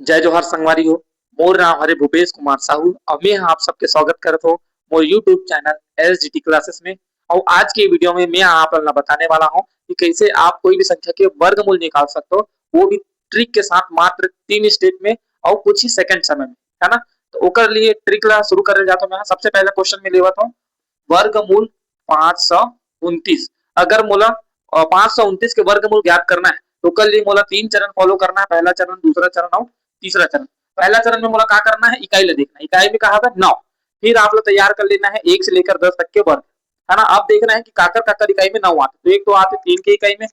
जय जोहार संगवारी हो। मोर नाम हरे भूपेश कुमार साहू और मैं आप सबके स्वागत करत हो मोर यूट्यूब चैनल एसजीटी क्लासेस में। और आज की वीडियो में मैं आप लोगों बताने वाला हूं कि कैसे आप कोई भी संख्या के वर्गमूल निकाल सकते हो, वो भी ट्रिक के साथ मात्र 3 स्टेप में और कुछ ही सेकंड समय में, है ना। तो ओकर लिए ट्रिक ला शुरू करे जाता हूं। मैं सबसे पहले क्वेश्चन में लेवत हूं वर्गमूल 529। अगर मोला 529 के वर्गमूल ज्ञात करना है तो कल लिए मोला 3 चरण फॉलो करना है। पहला चरण, दूसरा चरण और तीसरा चरण। पहला चरण में मोला क्या करना है, इकाई ले देखना है। इकाई में कहा था 9। फिर आप लोग तैयार कर लेना है 1 से लेकर 10 तक के वर्ग, है ना। अब देखना है कि काकर काकर इकाई में 9 आते। तो एक तो आते 3 के इकाई में,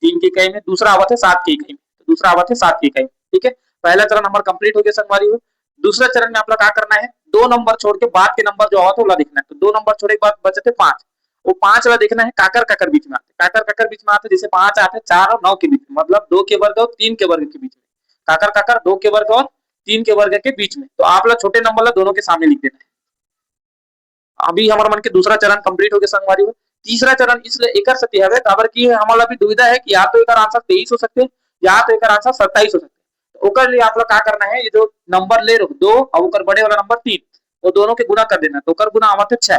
3 की इकाई में, दूसरा आवत है 7 की इकाई में, दूसरा आवत है 7 की इकाई में। ठीक है, पहला चरण हमारा कंप्लीट हो गया संगवारी हो। दूसरा चरण में आप लोग क्या करना है, 2 नंबर छोड़ के बाद के नंबर जो आवत है वो देखना है। तो 2 नंबर छोड़े के बाद बचते 5, वो 5 वाला देखना है काकर काकर बीच में आते। काकर काकर बीच में आते जैसे 5 आते 4 और 9 के बीच में, मतलब 2 के वर्ग और 3 के वर्ग के बीच में। काकर काकर 2 के वर्ग और 3 के वर्ग के बीच में। तो आप लोग छोटे नंबर ला दोनों के सामने लिख देना है। अभी हमारा मन के दूसरा चरण कंप्लीट हो गया संगवारी हो। तीसरा चरण इसलिए एकर सती हवे काबर की हमारा भी दुविधा है कि या तो एकर आंसर 23 हो सकते या तो एकर आंसर 27 हो सकते। तो ओकर लिए आप लोग क्या करना है, ये जो नंबर ले रहो 2 और ओकर बड़े वाला नंबर 3, वो दोनों के गुना कर देना। तो ओकर गुना आवत है 6,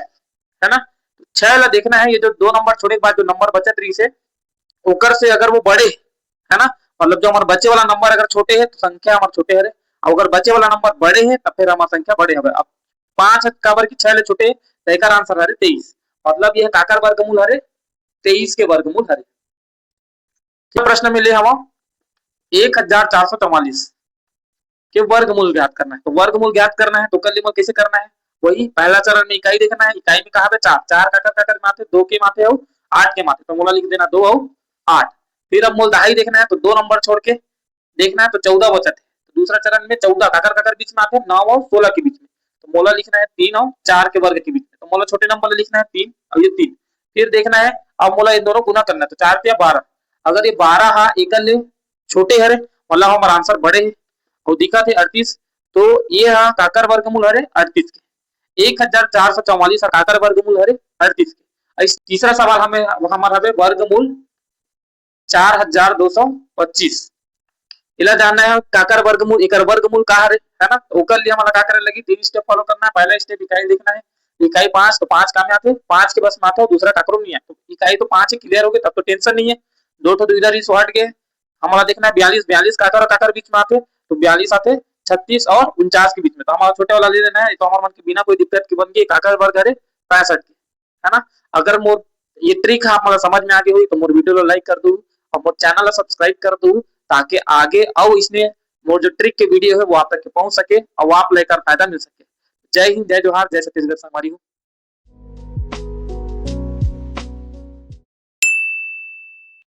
है ना। 6 ला देखना है, ये जो 2 नंबर छोड़े के बाद जो नंबर बचत रही से ओकर से अगर वो बड़े, है ना, मतलब जो हमारे बच्चे वाला नंबर अगर छोटे है तो संख्या हमारे छोटे है, और अगर बच्चे वाला नंबर बड़े है तो फिर हमारी संख्या बड़े है। अब 5 काबर की 6 ले छोटे तो एकर आंसर हरे 23, मतलब यह काकर वर्गमूल हरे 23 के वर्गमूल हरे। प्रश्न में ले हम 1444 के वर्गमूल ज्ञात करना है। तो वर्गमूल ज्ञात करना है तो कल कैसे करना है, वही पहला चरण में इकाई देखना है। इकाई में कहा 4, 4 काकर काकर माथे 2 के माथे और 8 के माथे, तो मोला लिख देना 2 और 8। फिर अब मोल दहाई देखना है तो 2 नंबर छोड़ के देखना है तो 14 बचत है। तो दूसरा चरण में 14 काकर काकर बीच में आते 9 और 16 के बीच में, तो मोला लिखना है 3 और 4 के वर्ग के बीच में। तो मोला छोटे नंबर लिखना है 3 और ये 3। फिर देखना है अब मोला इन दोनों गुना करना है। तो 4 पे 12, अगर ये 12 हा एकल ले छोटे हरे मतलब हमारा आंसर बड़े है और दिखा थे 38, तो ये हा काकर वर्गमूल हरे 38 के। 1444 काकर वर्गमूल हरे 38 के। इस तीसरा सवाल हमें हमारा हवे वर्गमूल 4225। इला जानना है काकर वर्गमूल एकर वर्गमूल का हरे, है ना। तो ओकर लिए हमारा का करे लगी 3 स्टेप फॉलो करना है। पहला स्टेप इकाई देखना है। इकाई 5, तो 5 का में आते 5 के बस में आता है, दूसरा काकरो नहीं है। तो इकाई तो 5 ही क्लियर हो गए, तब तो टेंशन नहीं है। दो तो इधर ही हट गए। हमारा देखना है 42, 42 काकर और काकर बीच में आते, तो 42 आते 36 और 49 के बीच में। तो हमारा छोटे वाला ले लेना है। तो हमारे मन के बिना कोई दिक्कत के बन गई काकर वर्ग हरे 65 के, है ना। अगर मोर ये ट्रिक हमारा समझ में आ गई हुई तो मोर वीडियो को लाइक कर दू और मोर चैनल सब्सक्राइब कर दू, ताकि आगे और इसमें मोर जो ट्रिक के वीडियो है वो आप तक पहुंच सके और आप लेकर फायदा मिल सके। जय हिंद, जय जोहार, जय छत्तीसगढ़ संगवारी हो।